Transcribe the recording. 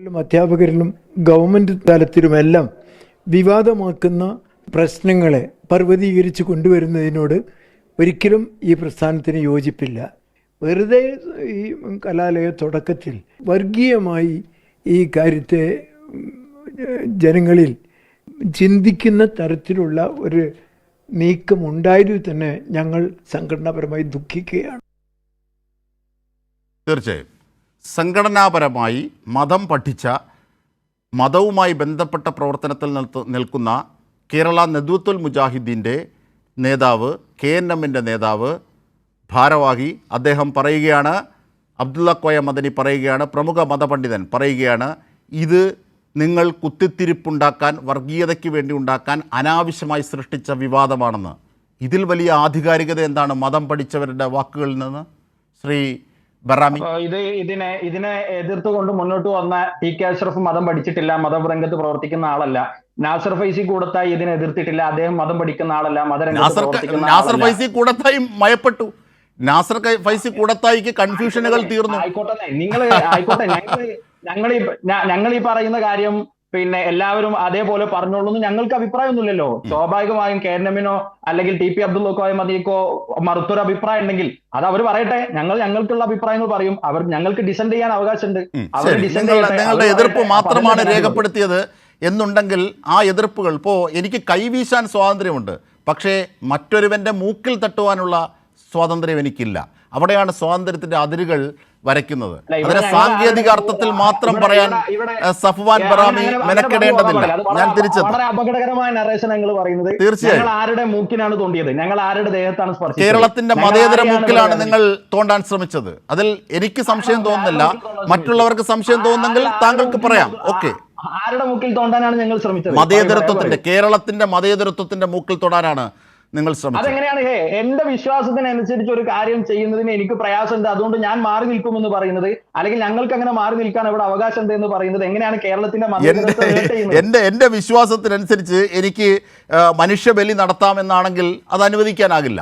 അധ്യാപകരിലും government തലത്തിലുമെല്ലാം വിവാദമാക്കുന്ന പ്രശ്നങ്ങളെ പർവ്വതീകരിച്ച് കൊണ്ടുവരുന്നതിനോട് ഒരിക്കലും ഈ പ്രസ്ഥാനത്തിന് യോജിപ്പില്ല. വെറുതെ ഈ കലാലയ തുടക്കത്തിൽ വർഗീയമായി ഈ കാര്യത്തെ ജനങ്ങളിൽ ചിന്തിക്കുന്ന തരത്തിലുള്ള ഒരു നീക്കമുണ്ടായതിൽ തന്നെ ഞങ്ങൾ സംഘടനാപരമായി ദുഃഖിക്കുകയാണ്. തീർച്ചയായും സംഘടനാപരമായി മതം പഠിച്ച, മതവുമായി ബന്ധപ്പെട്ട പ്രവർത്തനത്തിൽ നിൽക്കുന്ന കേരള നെദ്വത്തുൽ മുജാഹിദ്ദീൻ്റെ നേതാവ്, KNMൻ്റെ നേതാവ്, ഭാരവാഹി അദ്ദേഹം പറയുകയാണ്, അബ്ദുള്ള കോയ മദനി പറയുകയാണ്, പ്രമുഖ മതപണ്ഡിതൻ പറയുകയാണ്, ഇത് നിങ്ങൾ കുത്തിത്തിരിപ്പുണ്ടാക്കാൻ, വർഗീയതയ്ക്ക് വേണ്ടി ഉണ്ടാക്കാൻ അനാവശ്യമായി സൃഷ്ടിച്ച വിവാദമാണെന്ന്. ഇതിൽ വലിയ ആധികാരികത എന്താണ് മതം പഠിച്ചവരുടെ വാക്കുകളിൽ നിന്ന്? ശ്രീ ബറാമി, ഇതിനെ എതിർത്തുകൊണ്ട് മുന്നോട്ട് വന്ന TK അഷ്റഫ് മതം പഠിച്ചിട്ടില്ല, മതരംഗത്ത് പ്രവർത്തിക്കുന്ന ആളല്ല. നാസർ ഫൈസി കൂടത്തായി ഇതിനെ എതിർത്തിട്ടില്ല, അദ്ദേഹം മതം പഠിക്കുന്ന ആളല്ല, നാസർ ഫൈസി കൂടത്തായി മയപ്പെട്ടു. നാസർ ഫൈസി കൂടത്തായിക്ക് കൺഫ്യൂഷനുകൾ തീർന്നു. ആയിക്കോട്ടെ, ഞങ്ങൾ ഈ പറയുന്ന കാര്യം പിന്നെ എല്ലാവരും അതേപോലെ പറഞ്ഞോളൂ ഞങ്ങൾക്ക് അഭിപ്രായമൊന്നുമില്ലല്ലോ. സ്വാഭാവികമായും KNMനോ അല്ലെങ്കിൽ TP അബ്ദുള്ള കോയ മദിക്കോ മറുത്തൊരു അഭിപ്രായം ഉണ്ടെങ്കിൽ അത് അവർ പറയട്ടെ. ഞങ്ങൾക്കുള്ള അഭിപ്രായങ്ങൾ പറയും. ഞങ്ങൾക്ക് ഡിസെൻഡ് ചെയ്യാൻ അവകാശമുണ്ട്. നിങ്ങളുടെ എതിർപ്പ് മാത്രമാണ് രേഖപ്പെടുത്തിയത് എന്നുണ്ടെങ്കിൽ ആ എതിർപ്പുകൾ, ഇപ്പോൾ എനിക്ക് കൈവീശാൻ സ്വാതന്ത്ര്യമുണ്ട്, പക്ഷേ മറ്റൊരുവൻ്റെ മൂക്കിൽ തട്ടുവാനുള്ള സ്വാതന്ത്ര്യം എനിക്കില്ല. അവിടെയാണ് സ്വാതന്ത്ര്യത്തിൻ്റെ അതിരുകൾ വരയ്ക്കുന്നത്. അതിനെ സാങ്കേതിക അർത്ഥത്തിൽ മാത്രം പറയാൻ സഫ്വാൻ ബറാമി മെനക്കെടേണ്ടതില്ല. ഞാൻ തിരിച്ചത് വളരെ അപകടകരമായ നറേഷൻ ഞങ്ങൾ പറയുന്നത്. തീർച്ചയായും ആരുടെ മൂക്കിനാണ് തോണ്ടിയത്? ഞങ്ങൾ ആരുടെ ദേഹത്താണ് സ്പർശിച്ചത്? കേരളത്തിന്റെ മതേതര മൂക്കിലാണ് നിങ്ങൾ തോണ്ടാൻ ശ്രമിച്ചത്. അതിൽ എനിക്ക് സംശയം തോന്നുന്നില്ല. മറ്റുള്ളവർക്ക് സംശയം തോന്നുന്നെങ്കിൽ താങ്കൾക്ക് പറയാം. ഓക്കെ, ആരുടെ മൂക്കിൽ തോണ്ടാനാണ് ഞങ്ങൾ ശ്രമിച്ചത്? മതേതരത്വത്തിന്റെ, കേരളത്തിന്റെ മതേതരത്വത്തിന്റെ മൂക്കിൽ തൊടാനാണ് നിങ്ങൾ ശ്രമിച്ചത്. അതെങ്ങനെയാണ്? എന്റെ വിശ്വാസത്തിനനുസരിച്ച് ഒരു കാര്യം ചെയ്യുന്നതിന് എനിക്ക് പ്രയാസമുണ്ട്, അതുകൊണ്ട് ഞാൻ മാറി നിൽക്കുമെന്ന് പറയുന്നത്, അല്ലെങ്കിൽ ഞങ്ങൾക്ക് അങ്ങനെ മാറി നിൽക്കാൻ ഇവിടെ അവകാശം ഉണ്ട് എന്ന് പറയുന്നത് എങ്ങനെയാണ് കേരളത്തിന്റെ എന്റെ വിശ്വാസത്തിനനുസരിച്ച് എനിക്ക് മനുഷ്യബലി നടത്താമെന്നാണെങ്കിൽ അത് അനുവദിക്കാനാകില്ല.